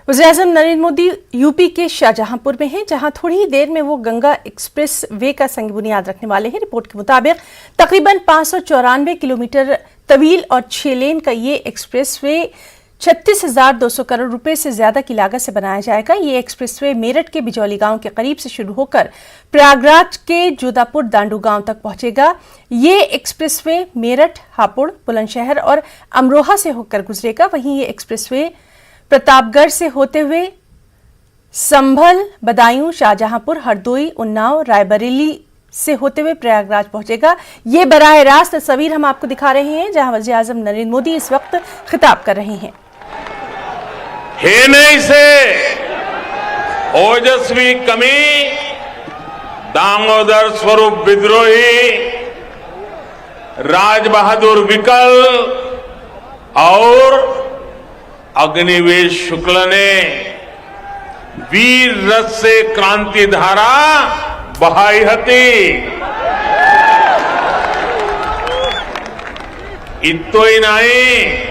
वज़ीर-ए-आज़म नरेंद्र मोदी यूपी के शाहजहांपुर में हैं, जहां थोड़ी ही देर में वो गंगा एक्सप्रेस वे का संग बुनियाद रखने वाले हैं। रिपोर्ट के मुताबिक तकरीबन 594 किलोमीटर तवील और 6 लेन का ये एक्सप्रेस वे 36,200 करोड़ रुपए से ज्यादा की लागत से बनाया जाएगा। ये एक्सप्रेसवे मेरठ के बिजौली गांव के करीब से शुरू होकर प्रयागराज के जोधापुर दांडू गांव तक पहुंचेगा। ये एक्सप्रेसवे मेरठ, हापुड़, बुलंदशहर और अमरोहा से होकर गुजरेगा। वहीं ये एक्सप्रेसवे प्रतापगढ़ से होते हुए संभल, बदायूं, शाहजहांपुर, हरदोई, उन्नाव, रायबरेली से होते हुए प्रयागराज पहुंचेगा। ये बराह रास्त तस्वीर हम आपको दिखा रहे हैं, जहां वज़ीर-ए-आज़म नरेंद्र मोदी इस वक्त खिताब कर रहे हैं। नहीं से ओजस्वी कमी, दामोदर स्वरूप विद्रोही, राज बहादुर विकल और अग्निवेश शुक्ल ने वीर रस से क्रांति धारा बहाई हती। इतो ही नहीं,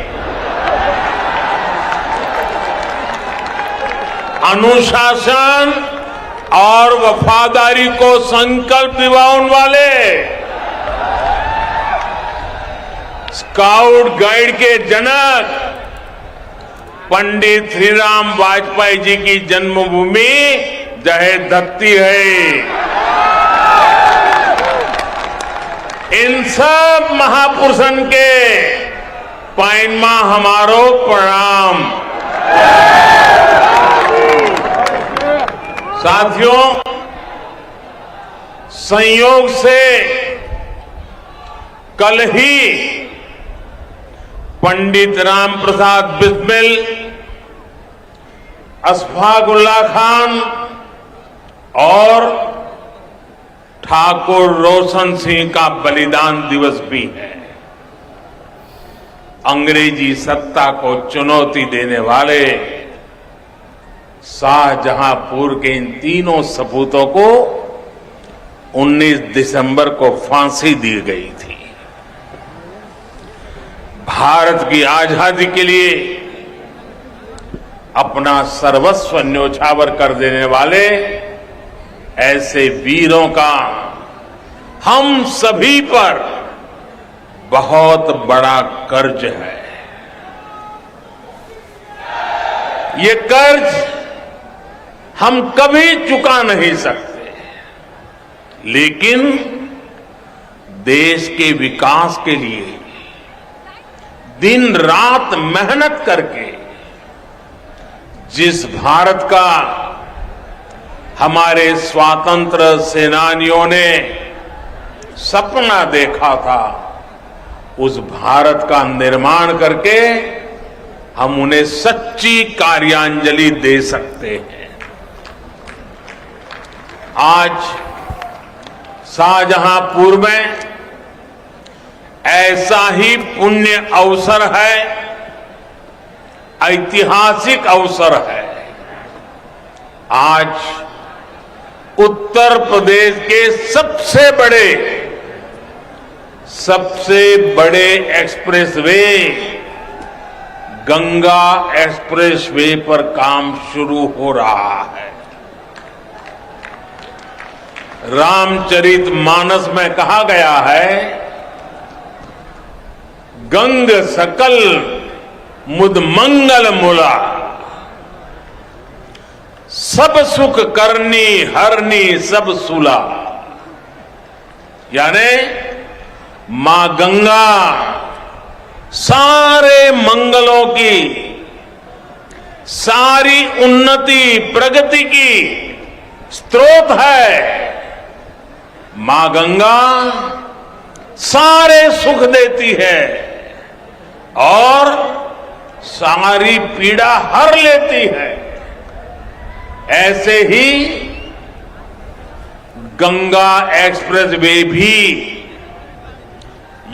अनुशासन और वफादारी को संकल्प दिवाने वाले स्काउट गाइड के जनक पंडित श्रीराम वाजपेयी जी की जन्मभूमि जहे धरती है। इन सब महापुरुषन के पैनमा हमारो प्रणाम। साथियों, संयोग से कल ही पंडित राम प्रसाद बिस्मिल, अशफाकुल्लाह खान और ठाकुर रोशन सिंह का बलिदान दिवस भी है। अंग्रेजी सत्ता को चुनौती देने वाले शाहजहांपुर के इन तीनों सपूतों को 19 दिसंबर को फांसी दी गई थी। भारत की आजादी के लिए अपना सर्वस्व न्योछावर कर देने वाले ऐसे वीरों का हम सभी पर बहुत बड़ा कर्ज है। ये कर्ज हम कभी चुका नहीं सकते, लेकिन देश के विकास के लिए दिन रात मेहनत करके जिस भारत का हमारे स्वातंत्र सेनानियों ने सपना देखा था, उस भारत का निर्माण करके हम उन्हें सच्ची कार्यांजलि दे सकते हैं। आज शाहजहांपुर में ऐसा ही पुण्य अवसर है, ऐतिहासिक अवसर है। आज उत्तर प्रदेश के सबसे बड़े एक्सप्रेसवे गंगा एक्सप्रेसवे पर काम शुरू हो रहा है। रामचरितमानस में कहा गया है, गंग सकल मुद मंगल मूला, सब सुख करनी हरनी सब सुला। यानी मां गंगा सारे मंगलों की, सारी उन्नति प्रगति की स्रोत है। मां गंगा सारे सुख देती है और सारी पीड़ा हर लेती है। ऐसे ही गंगा एक्सप्रेसवे भी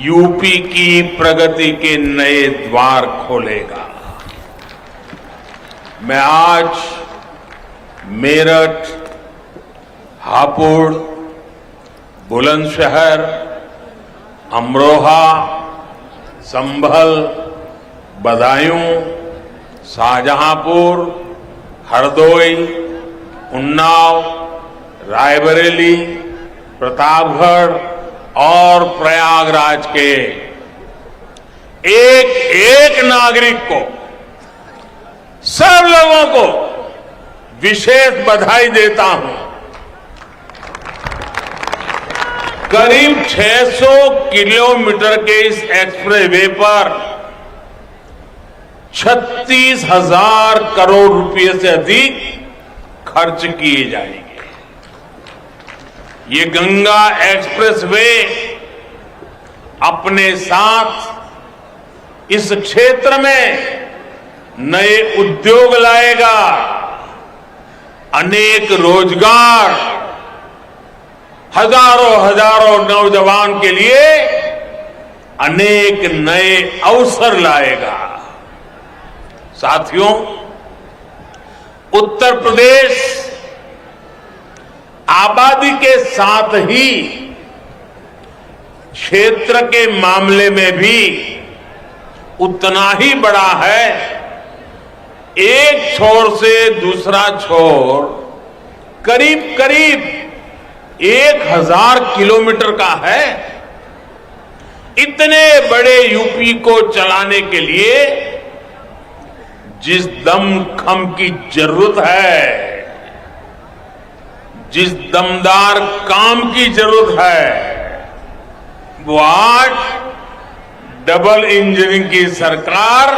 यूपी की प्रगति के नए द्वार खोलेगा। मैं आज मेरठ, हापुड़, बुलंदशहर, अमरोहा, संभल, बदायूं, शाहजहांपुर, हरदोई, उन्नाव, रायबरेली, प्रतापगढ़ और प्रयागराज के एक एक नागरिक को, सब लोगों को विशेष बधाई देता हूं। करीब 600 किलोमीटर के इस एक्सप्रेसवे पर 36,000 करोड़ रुपए से अधिक खर्च किए जाएंगे। ये गंगा एक्सप्रेसवे अपने साथ इस क्षेत्र में नए उद्योग लाएगा, अनेक रोजगार, हजारों नौजवान के लिए अनेक नए अवसर लाएगा। साथियों, उत्तर प्रदेश आबादी के साथ ही क्षेत्र के मामले में भी उतना ही बड़ा है। एक छोर से दूसरा छोर करीब करीब 1000 किलोमीटर का है। इतने बड़े यूपी को चलाने के लिए जिस दमखम की जरूरत है, जिस दमदार काम की जरूरत है, वो आज डबल इंजन की सरकार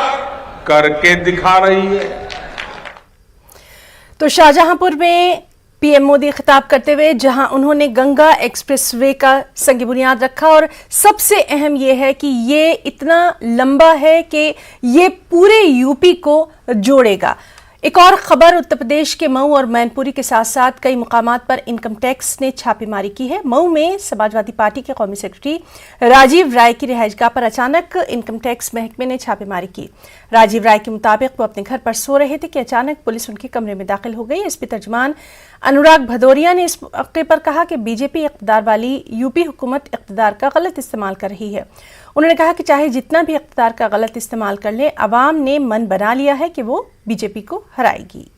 करके दिखा रही है। तो शाहजहांपुर में पीएम मोदी खिताब करते हुए जहां उन्होंने गंगा एक्सप्रेसवे का संग बुनियाद रखा और सबसे अहम यह है कि ये इतना लंबा है कि ये पूरे यूपी को जोड़ेगा। एक और खबर, उत्तर प्रदेश के मऊ और मैनपुरी के साथ साथ कई मुकामात पर इनकम टैक्स ने छापेमारी की है। मऊ में समाजवादी पार्टी के कौमी सेक्रेटरी राजीव राय की रिहाइशगाह पर अचानक इनकम टैक्स महकमे ने छापेमारी की। राजीव राय के मुताबिक वो अपने घर पर सो रहे थे कि अचानक पुलिस उनके कमरे में दाखिल हो गई। एसपी तर्जमान अनुराग भदौरिया ने इस मौके पर कहा कि बीजेपी इक़्तिदार वाली यूपी हुकूमत इक़्तिदार का गलत इस्तेमाल कर रही है। उन्होंने कहा कि चाहे जितना भी इक़्तिदार का गलत इस्तेमाल कर ले, अवाम ने मन बना लिया है कि वो बीजेपी को हराएगी।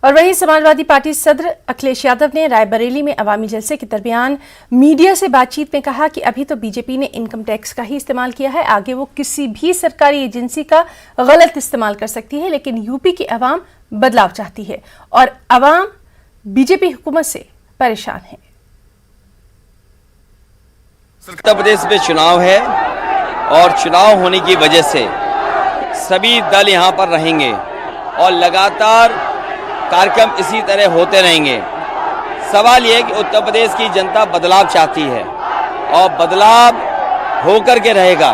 और वहीं समाजवादी पार्टी सदर अखिलेश यादव ने रायबरेली में अवामी जलसे के दरमियान मीडिया से बातचीत में कहा कि अभी तो बीजेपी ने इनकम टैक्स का ही इस्तेमाल किया है, आगे वो किसी भी सरकारी एजेंसी का गलत इस्तेमाल कर सकती है, लेकिन यूपी की अवाम बदलाव चाहती है और अवाम बीजेपी हुकूमत से परेशान है। उत्तर प्रदेश में चुनाव है और चुनाव होने की वजह से सभी दल यहाँ पर रहेंगे और लगातार कार्यक्रम इसी तरह होते रहेंगे। सवाल यह है कि उत्तर प्रदेश की जनता बदलाव चाहती है और बदलाव होकर के रहेगा।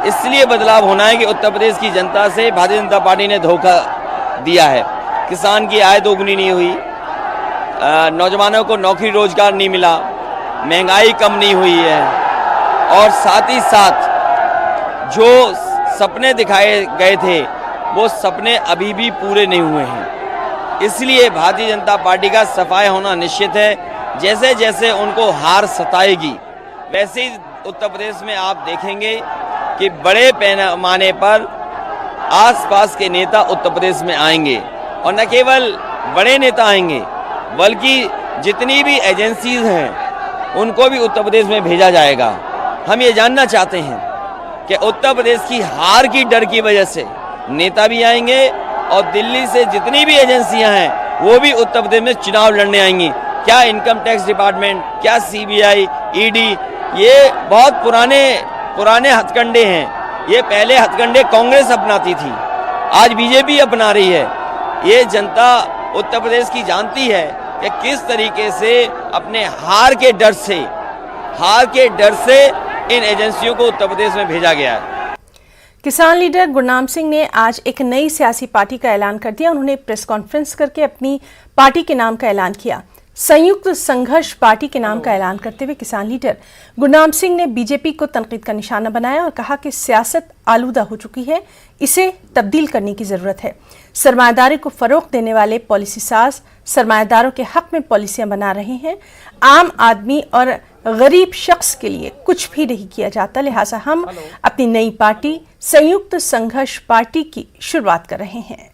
इसलिए बदलाव होना है कि उत्तर प्रदेश की जनता से भारतीय जनता पार्टी ने धोखा दिया है। किसान की आय दोगुनी नहीं हुई, नौजवानों को नौकरी रोजगार नहीं मिला, महंगाई कम नहीं हुई है और साथ ही साथ जो सपने दिखाए गए थे वो सपने अभी भी पूरे नहीं हुए हैं। इसलिए भारतीय जनता पार्टी का सफाया होना निश्चित है। जैसे जैसे उनको हार सताएगी वैसे ही उत्तर प्रदेश में आप देखेंगे कि बड़े पैमाने पर आसपास के नेता उत्तर प्रदेश में आएंगे और न केवल बड़े नेता आएंगे बल्कि जितनी भी एजेंसीज हैं उनको भी उत्तर प्रदेश में भेजा जाएगा। हम ये जानना चाहते हैं कि उत्तर प्रदेश की हार की डर की वजह से नेता भी आएंगे और दिल्ली से जितनी भी एजेंसियां हैं वो भी उत्तर प्रदेश में चुनाव लड़ने आएंगी। क्या इनकम टैक्स डिपार्टमेंट, क्या सीबीआई, ईडी, ये बहुत पुराने हथकंडे हैं। ये पहले हथकंडे कांग्रेस अपनाती थी, आज बीजेपी अपना रही है। ये जनता उत्तर प्रदेश की जानती है कि किस तरीके से अपने हार के डर से इन एजेंसियों को उत्तर प्रदेश में भेजा गया है। किसान लीडर गुरनाम सिंह ने आज एक नई सियासी पार्टी का ऐलान कर दिया। उन्होंने प्रेस कॉन्फ्रेंस करके अपनी पार्टी के नाम का ऐलान किया। संयुक्त संघर्ष पार्टी के नाम का ऐलान करते हुए किसान लीडर गुरनाम सिंह ने बीजेपी को तनकीद का निशाना बनाया और कहा कि सियासत आलूदा हो चुकी है, इसे तब्दील करने की जरूरत है। सरमायादारी को फरोग देने वाले पॉलिसी साज सरमायादारों के हक में पॉलिसियां बना रहे हैं। आम आदमी और गरीब शख्स के लिए कुछ भी नहीं किया जाता, लिहाजा हम अपनी नई पार्टी संयुक्त संघर्ष पार्टी की शुरुआत कर रहे हैं।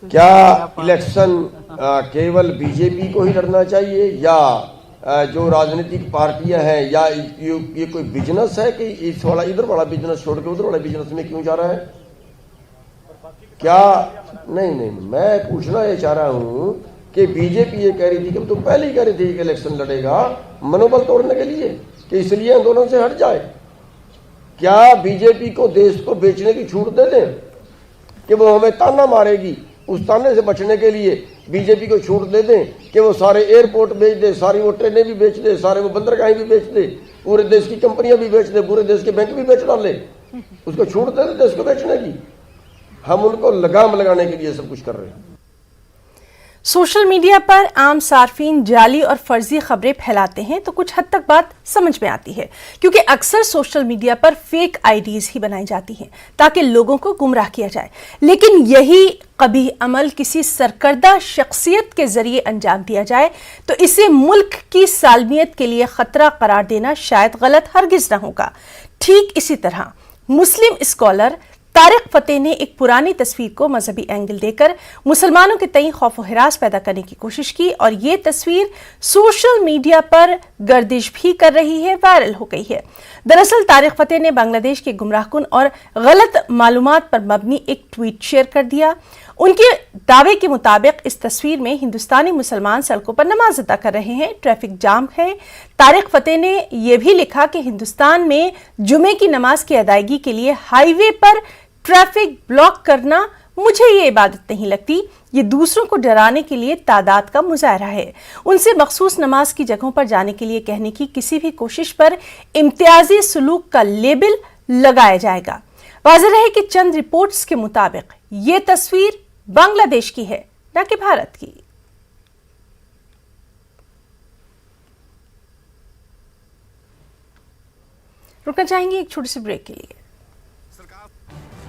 क्या इलेक्शन केवल बीजेपी को ही लड़ना चाहिए या जो राजनीतिक पार्टियां हैं, या ये कोई बिजनेस है कि इस वाला इधर वाला बिजनेस छोड़ के उधर वाला बिजनेस में क्यों जा रहा है? क्या नहीं, मैं पूछना ये चाह रहा हूं कि बीजेपी ये कह रही थी कि तो पहले ही कह रही थी कि इलेक्शन लड़ेगा मनोबल तोड़ने के लिए, कि इसलिए आंदोलन से हट जाए। क्या बीजेपी को देश को बेचने की छूट दे दें कि वो हमें ताना मारेगी? उस ताने से बचने के लिए बीजेपी को छूट दे दें कि वो सारे एयरपोर्ट बेच दे, सारी वो ट्रेनें भी बेच दे, सारे वो बंदरगाहें भी बेच दे, पूरे देश की कंपनियां भी बेच दे, पूरे देश के बैंक भी बेच डाले, उसको छूट दे दे देश को बेचने की। हम उनको लगाम लगाने के लिए सब कुछ कर रहे हैं। सोशल मीडिया पर आम सार्फिन जाली और फर्जी खबरें फैलाते हैं तो कुछ हद तक बात समझ में आती है, क्योंकि अक्सर सोशल मीडिया पर फेक आईडीज ही बनाई जाती हैं ताकि लोगों को गुमराह किया जाए। लेकिन यही कभी अमल किसी सरकर्दा शख्सियत के जरिए अंजाम दिया जाए तो इसे मुल्क की सालमियत के लिए खतरा करार देना शायद गलत हरगिज न होगा। ठीक इसी तरह मुस्लिम स्कॉलर तारिक फतेह ने एक पुरानी तस्वीर को मजहबी एंगल देकर मुसलमानों के तई खौफ व हिरास पैदा करने की कोशिश की और ये तस्वीर सोशल मीडिया पर गर्दिश भी कर रही है, वायरल हो गई है। दरअसल तारिक फतेह ने बांग्लादेश के गुमराहकुन और गलत मालूमात पर मबनी एक ट्वीट शेयर कर दिया। उनके दावे के मुताबिक इस तस्वीर में हिंदुस्तानी मुसलमान सड़कों पर नमाज अदा कर रहे हैं, ट्रैफिक जाम है। तारिक फतेह ने यह भी लिखा कि हिंदुस्तान में जुमे की नमाज की अदायगी के लिए हाईवे पर ट्रैफिक ब्लॉक करना मुझे ये इबादत नहीं लगती, ये दूसरों को डराने के लिए तादाद का मुजाहरा है। उनसे मखसूस नमाज की जगहों पर जाने के लिए कहने की किसी भी कोशिश पर इम्तियाजी सलूक का लेबल लगाया जाएगा। वाज़ेह है कि चंद रिपोर्ट्स के मुताबिक ये तस्वीर बांग्लादेश की है, न कि भारत की। रुकना चाहेंगे एक छोटी सी ब्रेक के लिए।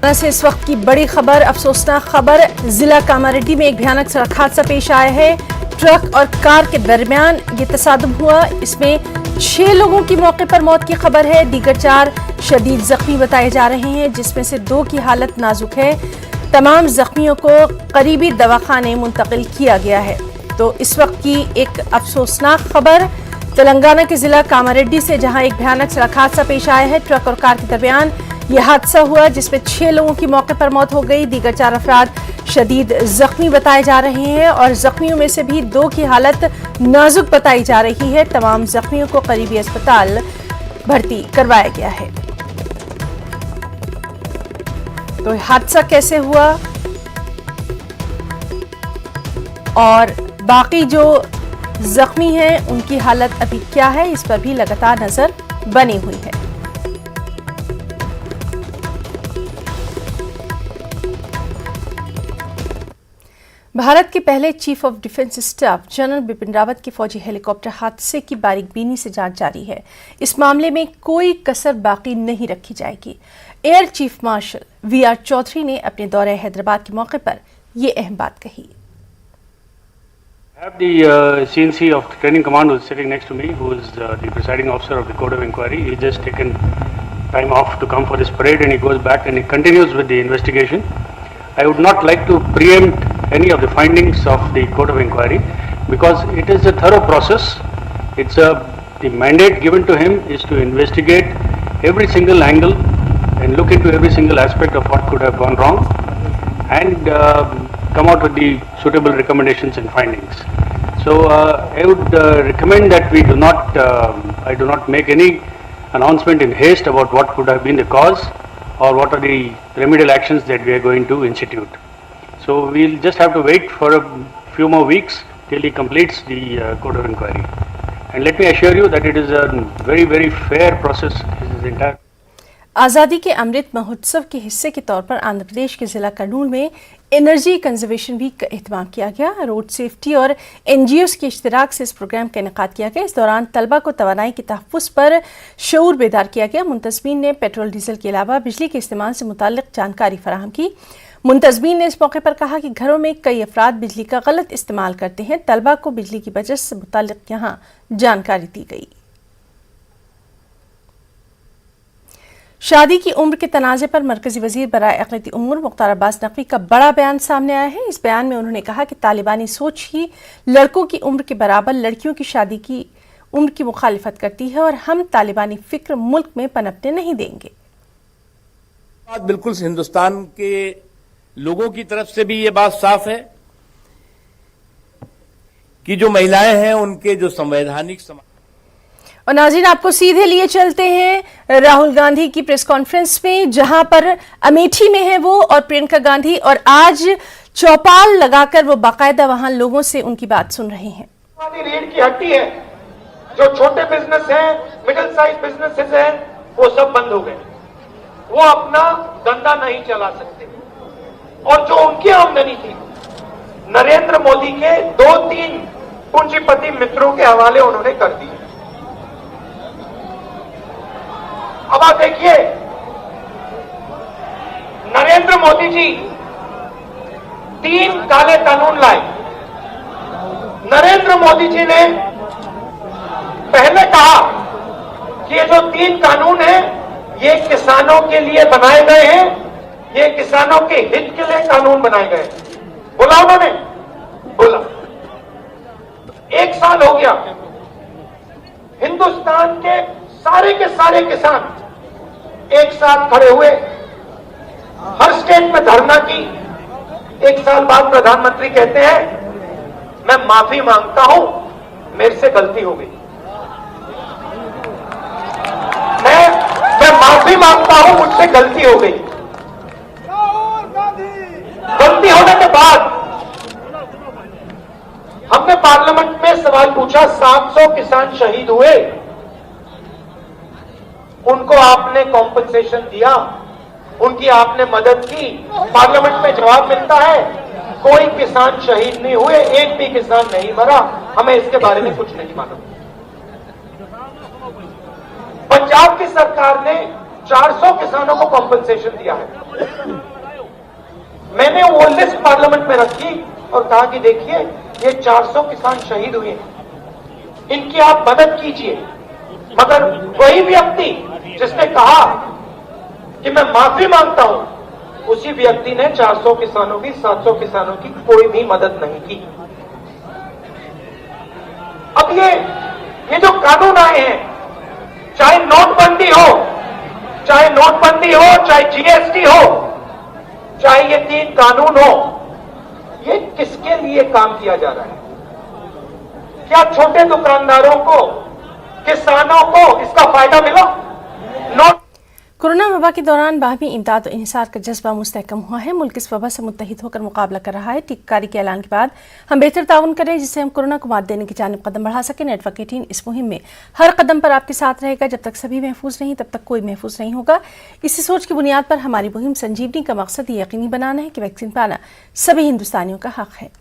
से इस वक्त की बड़ी खबर, अफसोसनाक खबर, जिला कामारेड्डी में एक भयानक सड़क हादसा पेश आया है। ट्रक और कार के दरमियान ये तसादुम हुआ, इसमें 6 लोगों की मौके पर मौत की खबर है। दीगर 4 शदीद जख्मी बताए जा रहे हैं, जिसमें से 2 की हालत नाजुक है। तमाम जख्मियों को करीबी दवाखाने मुंतकिल किया गया है। तो इस वक्त की एक अफसोसनाक खबर तेलंगाना के जिला कामारेड्डी से, जहां एक भयानक सड़क हादसा पेश आया है। ट्रक और कार के दरमियान यह हादसा हुआ जिसमें 6 लोगों की मौके पर मौत हो गई। दीगर 4 अफराद शदीद जख्मी बताए जा रहे हैं और जख्मियों में से भी 2 की हालत नाजुक बताई जा रही है। तमाम जख्मियों को करीबी अस्पताल भर्ती करवाया गया है। तो हादसा कैसे हुआ और बाकी जो जख्मी हैं उनकी हालत अभी क्या है, इस पर भी लगातार नजर बनी हुई है। भारत के पहले chief of defence staff general Bipin Rawat के फौजी हेलीकॉप्टर हादसे की बारीकबीनी से जांच जारी है। इस मामले में कोई कसर बाकी नहीं रखी जाएगी। Air chief marshal VR Chaudhari ने अपने दौरे हैदराबाद के मौके पर ये अहम बात कही। I have the CNC of the training command who is sitting next to me, who is the presiding officer of the Court of Inquiry. He just taken time off to come for this parade and he goes back and he continues with the investigation. I would not like to preempt any of the findings of the Court of Inquiry because it is a thorough process. The mandate given to him is to investigate every single angle and look into every single aspect of what could have gone wrong and come out with the suitable recommendations and findings. So I would recommend that we do not, I do not make any announcement in haste about what could have been the cause or what are the remedial actions that we are going to institute. So we'll just have to wait for a few more weeks till he completes the Court of Inquiry. And let me assure you that it is a very, very fair process. This is entire. आज़ादी के अमृत महोत्सव के हिस्से के तौर पर आंध्र प्रदेश के जिला कर्नूल में एनर्जी कंजर्वेशन वीक का एहतमाम किया गया। रोड सेफ्टी और NGOs के इश्तिराक से इस प्रोग्राम का इनेकाद किया गया। इस दौरान तलबा को तवानाई के तहफ़्फ़ुज़ पर शऊर बेदार किया गया। मुंतज़मीन ने पेट्रोल डीजल के अलावा बिजली के इस्तेमाल से मुताल्लिक़ जानकारी फराहम की। मुंतज़मीन ने इस मौके पर कहा कि घरों में कई अफराद बिजली का गलत इस्तेमाल करते हैं। तलबा को बिजली की बचत से मुताल्लिक़ यहाँ जानकारी दी गई। शादी की उम्र के तनाज़े पर मरकजी वजीर बराए अक़लियती उमूर मुख्तार अब्बास नकवी का बड़ा बयान सामने आया है। इस बयान में उन्होंने कहा कि तालिबानी सोच ही लड़कों की उम्र के बराबर लड़कियों की शादी की उम्र की मुखालिफत करती है और हम तालिबानी फिक्र मुल्क में पनपने नहीं देंगे। बात बिल्कुल हिंदुस्तान के लोगों की तरफ से भी ये बात साफ है कि जो महिलाएं हैं उनके जो संवैधानिक और नाज़रीन, आपको सीधे लिए चलते हैं राहुल गांधी की प्रेस कॉन्फ्रेंस में, जहां पर अमेठी में है वो और प्रियंका गांधी, और आज चौपाल लगाकर वो बाकायदा वहां लोगों से उनकी बात सुन रहे हैं। रीढ़ की हड्डी है, जो छोटे बिजनेस हैं, मिडिल साइज बिजनेसेस हैं, वो सब बंद हो गए। वो अपना धंधा नहीं चला सकते और जो उनकी आमदनी थी नरेंद्र मोदी के 2-3 पूंजीपति मित्रों के हवाले उन्होंने कर दी। अब आप देखिए, नरेंद्र मोदी जी 3 काले कानून लाए। नरेंद्र मोदी जी ने पहले कहा कि ये जो 3 कानून हैं ये किसानों के लिए बनाए गए हैं, ये किसानों के हित के लिए कानून बनाए गए हैं। बोला उन्होंने, बोला। 1 साल हो गया, हिंदुस्तान के सारे किसान एक साथ खड़े हुए, हर स्टेट में धरना की। 1 साल बाद प्रधानमंत्री कहते हैं मैं माफी मांगता हूं, मेरे से गलती हो गई। मैं माफी मांगता हूं, मुझसे गलती हो गई। गलती होने के बाद हमने पार्लियामेंट में सवाल पूछा, 700 किसान शहीद हुए, उनको आपने कॉम्पनसेशन दिया, उनकी आपने मदद की? पार्लियामेंट में जवाब मिलता है कोई किसान शहीद नहीं हुए, एक भी किसान नहीं मरा, हमें इसके बारे में कुछ नहीं मालूम। पंजाब की सरकार ने 400 किसानों को कॉम्पनसेशन दिया है। मैंने वो लिस्ट पार्लियामेंट में रखी और कहा कि देखिए ये 400 किसान शहीद हुए, इनकी आप मदद कीजिए। मगर वही व्यक्ति जिसने कहा कि मैं माफी मांगता हूं, उसी व्यक्ति ने 400 किसानों की, 700 किसानों की कोई भी मदद नहीं की। अब ये जो कानून आए हैं, चाहे नोटबंदी हो, चाहे GST हो, चाहे ये 3 कानून हो, ये किसके लिए काम किया जा रहा है? क्या छोटे दुकानदारों को, किसानों को इसका फायदा मिला? कोरोना वबा के दौरान बाहमी इमदाद और इंहिसार का जज्बा मुस्तहकम हुआ है। मुल्क इस वबा से मुत्तहिद होकर मुकाबला कर रहा है। टीकाकारी के ऐलान के बाद हम बेहतर ताउन करें जिससे हम कोरोना को मात देने की जानिब कदम बढ़ा सकें। नेटवर्क 18 इस मुहिम में हर कदम पर आपके साथ रहेगा। जब तक सभी महफूज नहीं तब तक कोई महफूज नहीं होगा। इसी सोच की बुनियाद पर हमारी मुहिम संजीवनी का मकसद ये यकीनी बनाना है कि वैक्सीन पाना सभी हिंदुस्तानियों का हक है।